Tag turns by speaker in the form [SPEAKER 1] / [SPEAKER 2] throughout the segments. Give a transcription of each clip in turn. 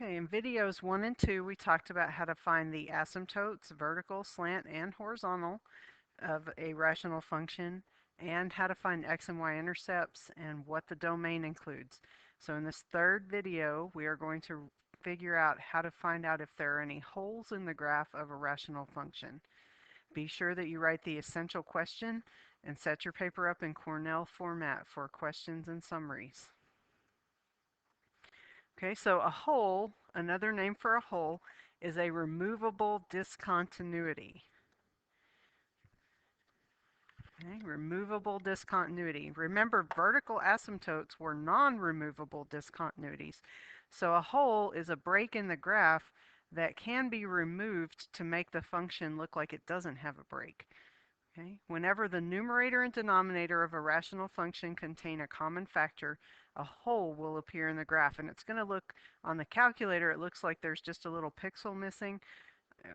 [SPEAKER 1] Okay, in videos 1 and 2, we talked about how to find the asymptotes, vertical, slant, and horizontal of a rational function, and how to find x and y intercepts and what the domain includes. So in this third video, we are going to figure out how to find out if there are any holes in the graph of a rational function. Be sure that you write the essential question and set your paper up in Cornell format for questions and summaries. Okay, so a hole, another name for a hole, is a removable discontinuity. Okay, removable discontinuity. Remember, vertical asymptotes were non-removable discontinuities. So a hole is a break in the graph that can be removed to make the function look like it doesn't have a break. Okay? Whenever the numerator and denominator of a rational function contain a common factor, a hole will appear in the graph. And it's going to look, on the calculator, it looks like there's just a little pixel missing.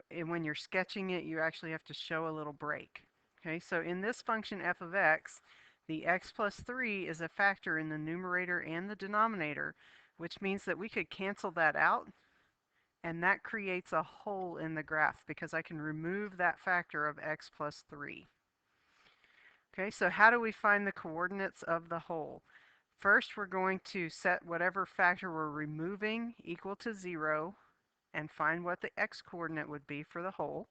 [SPEAKER 1] And when you're sketching it, you actually have to show a little break. Okay, so in this function f of x, the x plus 3 is a factor in the numerator and the denominator, which means that we could cancel that out, and that creates a hole in the graph because I can remove that factor of x plus 3. Okay, so how do we find the coordinates of the hole? First, we're going to set whatever factor we're removing equal to 0 and find what the x-coordinate would be for the hole.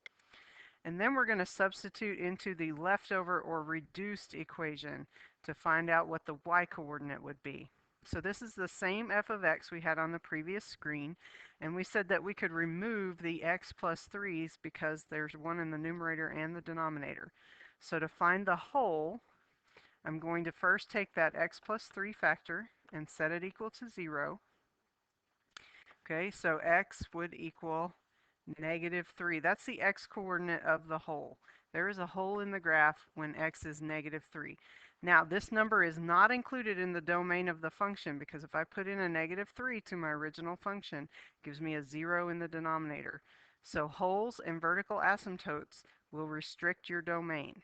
[SPEAKER 1] And then we're going to substitute into the leftover or reduced equation to find out what the y-coordinate would be. So this is the same f of x we had on the previous screen, and we said that we could remove the x plus 3's because there's one in the numerator and the denominator. So to find the hole, I'm going to first take that x plus 3 factor and set it equal to 0. Okay, so x would equal -3. That's the x-coordinate of the hole. There is a hole in the graph when x is -3. Now, this number is not included in the domain of the function because if I put in a -3 to my original function, it gives me a 0 in the denominator. So holes and vertical asymptotes will restrict your domain.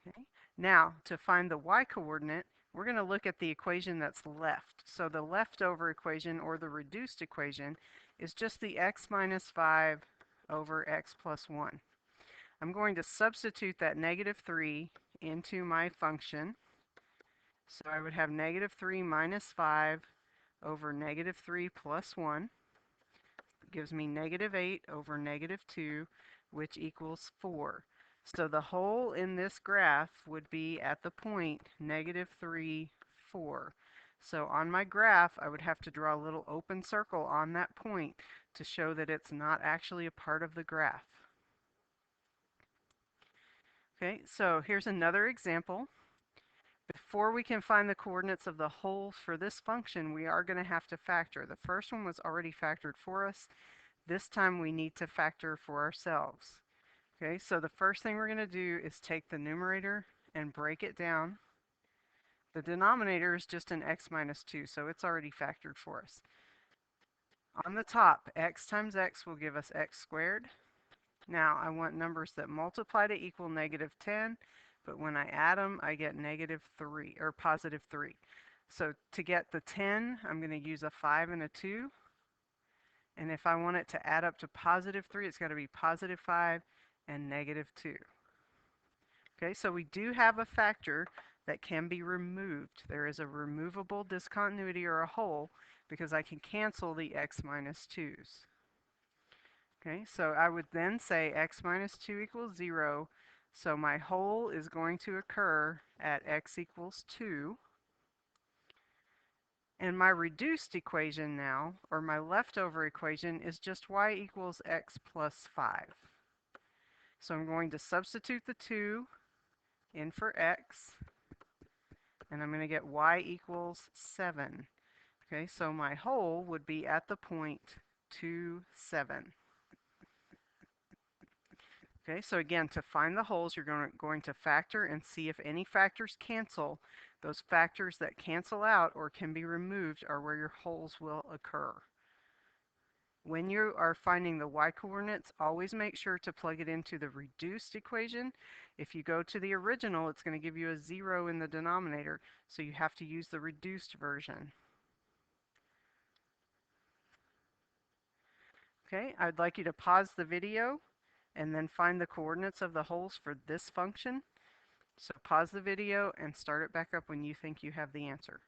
[SPEAKER 1] Okay. Now, to find the y-coordinate, we're going to look at the equation that's left. So the leftover equation, or the reduced equation, is just the x minus 5 over x plus 1. I'm going to substitute that -3 into my function. So I would have -3 minus 5 over -3 plus 1. It gives me -8 over -2, which equals 4. So the hole in this graph would be at the point -3, 4. So on my graph, I would have to draw a little open circle on that point to show that it's not actually a part of the graph. Okay, so here's another example. Before we can find the coordinates of the holes for this function, we are going to have to factor. The first one was already factored for us. This time we need to factor for ourselves. Okay, so the first thing we're going to do is take the numerator and break it down. The denominator is just an x minus 2, so it's already factored for us. On the top, x times x will give us x squared. Now I want numbers that multiply to equal -10, but when I add them, I get -3 or +3. So to get the 10, I'm going to use a 5 and a 2. And if I want it to add up to +3, it's got to be +5 and -2. Okay, so we do have a factor that can be removed. There is a removable discontinuity or a hole because I can cancel the x minus 2's. Okay, so I would then say x minus 2 equals 0. So my hole is going to occur at x equals 2. And my reduced equation now, or my leftover equation, is just y equals x plus 5. So I'm going to substitute the 2 in for x, and I'm going to get y equals 7. Okay, so my hole would be at the point 2, 7. Okay, so again, to find the holes, you're going to factor and see if any factors cancel. Those factors that cancel out or can be removed are where your holes will occur. When you are finding the y-coordinates, always make sure to plug it into the reduced equation. If you go to the original, it's going to give you a 0 in the denominator, so you have to use the reduced version. Okay, I'd like you to pause the video and then find the coordinates of the holes for this function. So pause the video and start it back up when you think you have the answer.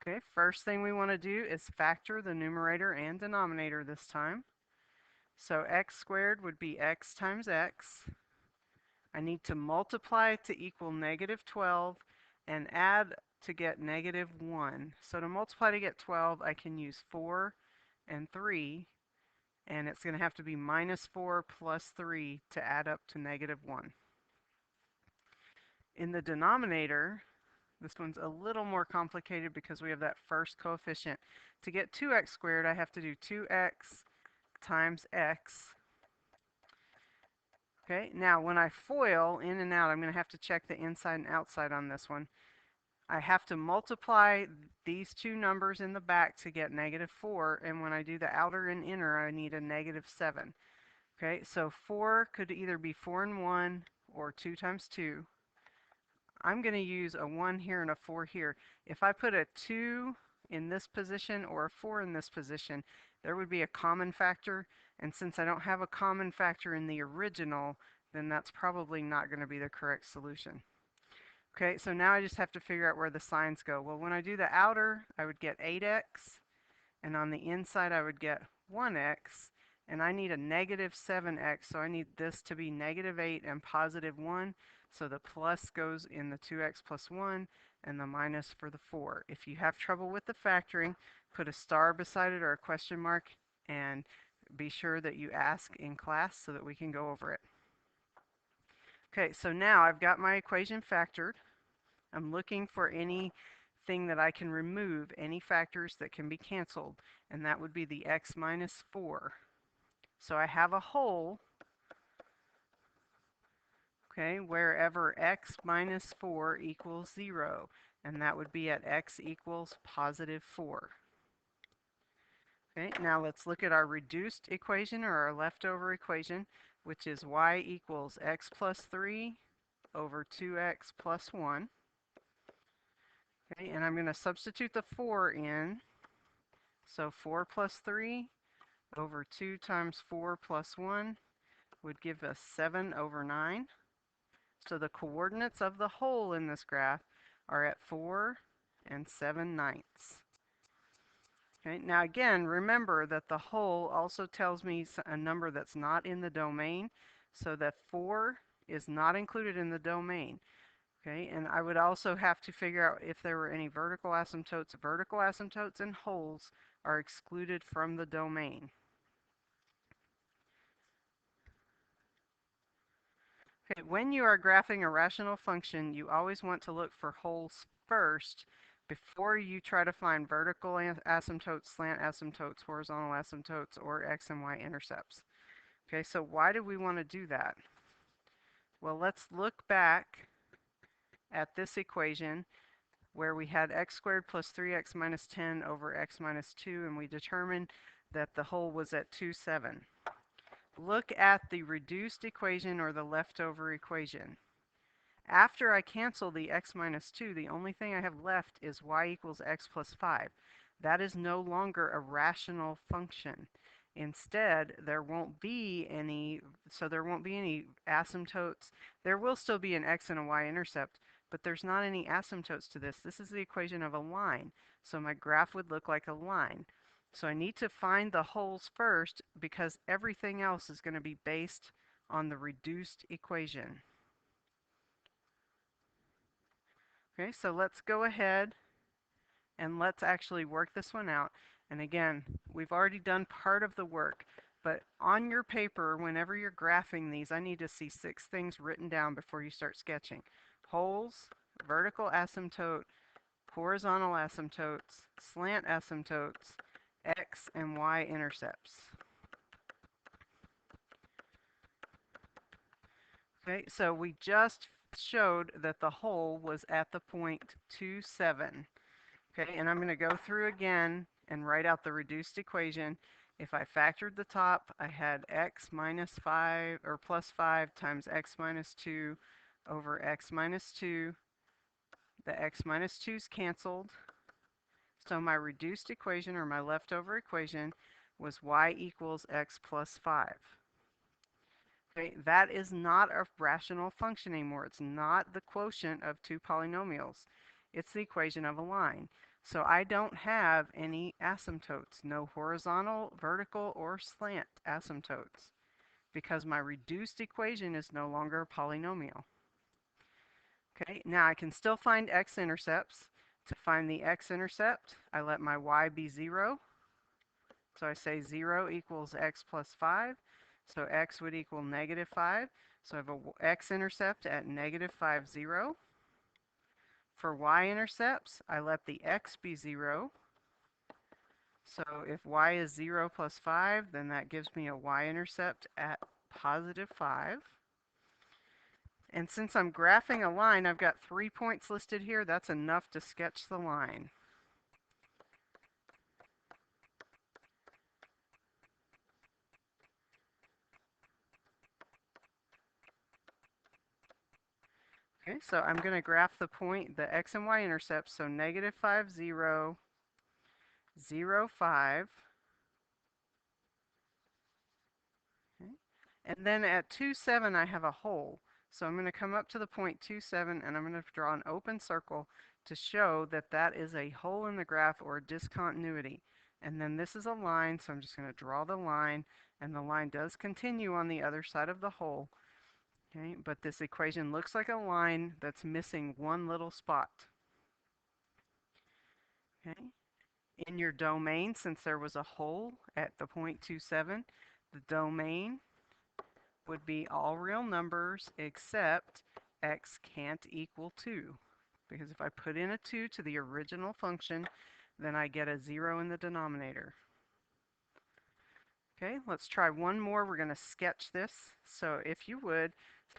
[SPEAKER 1] Okay, first thing we want to do is factor the numerator and denominator this time. So x squared would be x times x. I need to multiply to equal negative 12 and add to get negative 1. So to multiply to get 12, I can use 4 and 3, and it's going to have to be minus 4 plus 3 to add up to negative 1. In the denominator, this one's a little more complicated because we have that first coefficient. To get 2x squared, I have to do 2x times x. Okay, now when I FOIL in and out, I'm going to have to check the inside and outside on this one. I have to multiply these two numbers in the back to get negative 4, and when I do the outer and inner, I need a negative 7. Okay, so 4 could either be 4 and 1 or 2 times 2. I'm going to use a 1 here and a 4 here. If I put a 2 in this position or a 4 in this position, there would be a common factor, and since I don't have a common factor in the original, then that's probably not going to be the correct solution. Okay, so now I just have to figure out where the signs go. Well, when I do the outer, I would get 8x, and on the inside I would get 1x, and I need a negative 7x, so I need this to be negative 8 and positive 1, so the plus goes in the 2x plus 1, and the minus for the 4. If you have trouble with the factoring, put a star beside it or a question mark, and be sure that you ask in class so that we can go over it. Okay, so now I've got my equation factored. I'm looking for anything that I can remove, any factors that can be canceled, and that would be the x minus 4. So I have a hole, okay, wherever x minus 4 equals 0, and that would be at x equals positive 4. Okay, now let's look at our reduced equation or our leftover equation, which is y equals x plus 3 over 2x plus 1. Okay, and I'm going to substitute the 4 in. So 4 plus 3 over 2 times 4 plus 1 would give us 7 over 9. So the coordinates of the hole in this graph are at 4 and 7/9. Okay, now again, remember that the hole also tells me a number that's not in the domain. So that 4 is not included in the domain. Okay, and I would also have to figure out if there were any vertical asymptotes. Vertical asymptotes and holes are excluded from the domain. Okay, when you are graphing a rational function, you always want to look for holes first before you try to find vertical asymptotes, slant asymptotes, horizontal asymptotes, or x and y intercepts. Okay, so why do we want to do that? Well, let's look back at this equation where we had x squared plus 3x minus 10 over x minus 2, and we determined that the hole was at 2, 7. Look at the reduced equation or the leftover equation. After I cancel the x minus 2, the only thing I have left is y equals x plus 5. That is no longer a rational function. Instead, there won't be any asymptotes. There will still be an x and a y intercept, but there's not any asymptotes to this. This is the equation of a line, so my graph would look like a line. So I need to find the holes first because everything else is going to be based on the reduced equation. Okay, so let's go ahead and let's actually work this one out. And again, we've already done part of the work, but on your paper, whenever you're graphing these, I need to see 6 things written down before you start sketching. Holes, vertical asymptote, horizontal asymptotes, slant asymptotes, x and y intercepts. Okay, so we just showed that the hole was at the point 2, 7. Okay, and I'm going to go through again and write out the reduced equation. If I factored the top, I had x minus 5 or plus 5 times x minus 2 over x minus 2. The x minus 2's canceled. So my reduced equation, or my leftover equation, was y equals x plus 5. Okay, that is not a rational function anymore. It's not the quotient of two polynomials. It's the equation of a line. So I don't have any asymptotes, no horizontal, vertical, or slant asymptotes, because my reduced equation is no longer a polynomial. Okay, now I can still find x-intercepts. To find the x-intercept, I let my y be 0. So I say 0 equals x plus 5. So x would equal negative 5. So I have a x-intercept at negative 5, 0. For y-intercepts, I let the x be 0. So if y is 0 plus 5, then that gives me a y-intercept at positive 5. And since I'm graphing a line, I've got 3 points listed here. That's enough to sketch the line. Okay, so I'm going to graph the point, the x and y intercepts. So negative 5, 0, 0, 5. Okay. And then at 2, 7, I have a hole. So I'm going to come up to the point 2, 7, and I'm going to draw an open circle to show that that is a hole in the graph, or a discontinuity. And then this is a line, so I'm just going to draw the line, and the line does continue on the other side of the hole. Okay, but this equation looks like a line that's missing one little spot. Okay. In your domain, since there was a hole at the point 27, the domain would be all real numbers except x can't equal 2. Because if I put in a 2 to the original function, then I get a 0 in the denominator. Okay, let's try one more. We're going to sketch this. So if you would,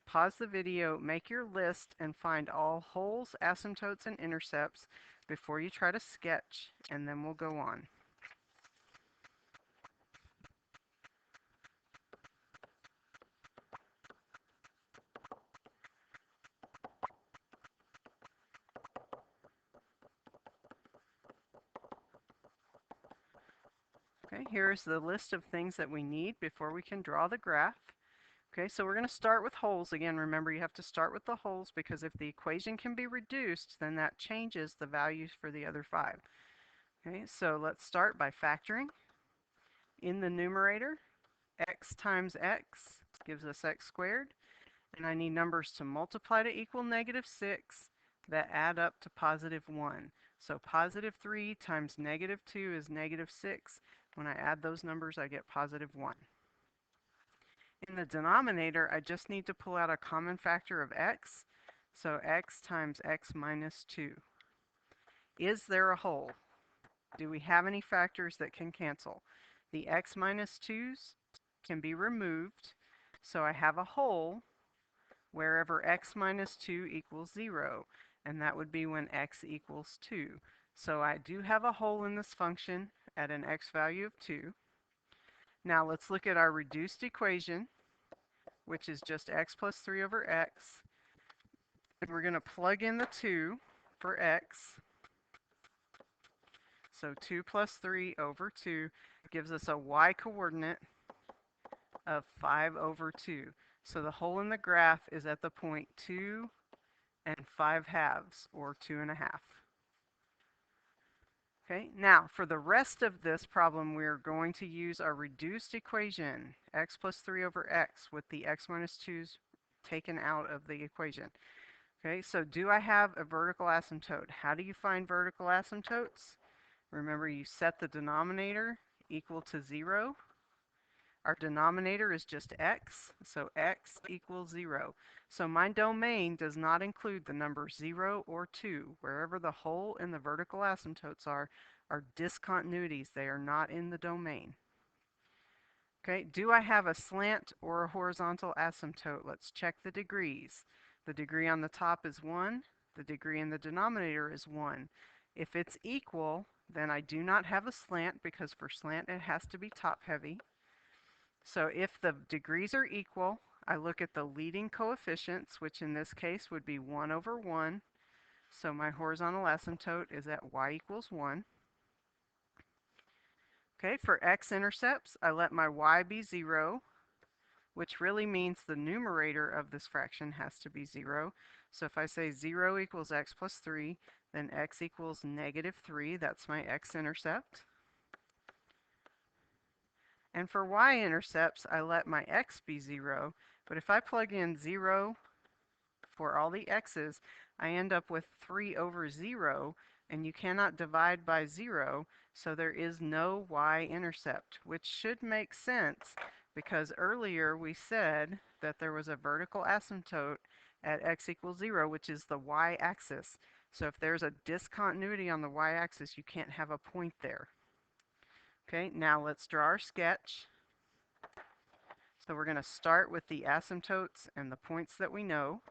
[SPEAKER 1] pause the video, make your list, and find all holes, asymptotes, and intercepts before you try to sketch, and then we'll go on. Okay, here's the list of things that we need before we can draw the graph. Okay, so we're going to start with holes. Again, remember you have to start with the holes, because if the equation can be reduced, then that changes the values for the other 5. Okay, so let's start by factoring. In the numerator, x times x gives us x squared. And I need numbers to multiply to equal negative 6 that add up to positive 1. So positive 3 times negative 2 is negative 6. When I add those numbers, I get positive 1. In the denominator, I just need to pull out a common factor of x. So x times x minus 2. Is there a hole? Do we have any factors that can cancel? The x minus 2's can be removed. So I have a hole wherever x minus 2 equals 0, and that would be when x equals 2. So I do have a hole in this function at an x value of 2. Now let's look at our reduced equation, which is just x plus 3 over x. And we're going to plug in the 2 for x. So 2 plus 3 over 2 gives us a y coordinate of 5 over 2. So the hole in the graph is at the point 2 and 5/2, or 2.5. Okay, now for the rest of this problem, we're going to use our reduced equation, x plus 3 over x, with the x minus 2's taken out of the equation. Okay, so do I have a vertical asymptote? How do you find vertical asymptotes? Remember, you set the denominator equal to 0. Our denominator is just x, so x equals 0. So my domain does not include the numbers 0 or 2. Wherever the hole and the vertical asymptotes are discontinuities. They are not in the domain. Okay, do I have a slant or a horizontal asymptote? Let's check the degrees. The degree on the top is 1. The degree in the denominator is 1. If it's equal, then I do not have a slant, because for slant it has to be top heavy. So if the degrees are equal, I look at the leading coefficients, which in this case would be 1 over 1. So my horizontal asymptote is at y equals 1. Okay, for x-intercepts, I let my y be 0, which really means the numerator of this fraction has to be 0. So if I say 0 equals x plus 3, then x equals -3. That's my x-intercept. And for y-intercepts, I let my x be 0. But if I plug in 0 for all the x's, I end up with 3 over 0, and you cannot divide by 0, so there is no y-intercept, which should make sense because earlier we said that there was a vertical asymptote at x equals 0, which is the y-axis. So if there's a discontinuity on the y-axis, you can't have a point there. Okay, now let's draw our sketch. So we're going to start with the asymptotes and the points that we know.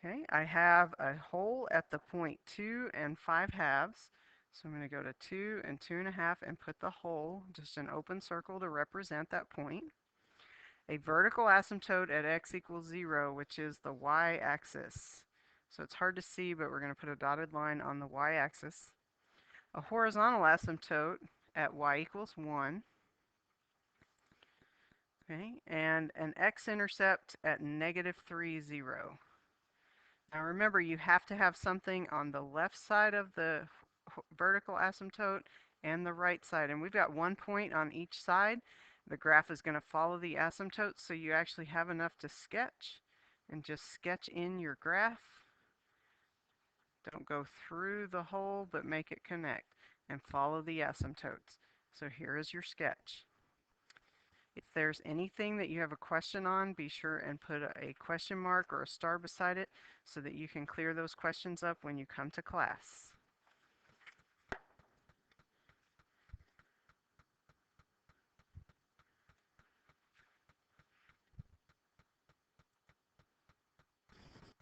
[SPEAKER 1] Okay, I have a hole at the point 2 and 5/2. So I'm going to go to 2 and 2.5 and put the hole, just an open circle to represent that point. A vertical asymptote at x equals 0, which is the y-axis. So it's hard to see, but we're going to put a dotted line on the y-axis. A horizontal asymptote at y equals 1. Okay, and an x-intercept at -3, 0. Now remember, you have to have something on the left side of the vertical asymptote and the right side. And we've got 1 point on each side. The graph is going to follow the asymptote, so you actually have enough to sketch. And just sketch in your graph. Don't go through the hole, but make it connect. And follow the asymptotes. So here is your sketch. If there's anything that you have a question on, be sure and put a question mark or a star beside it so that you can clear those questions up when you come to class.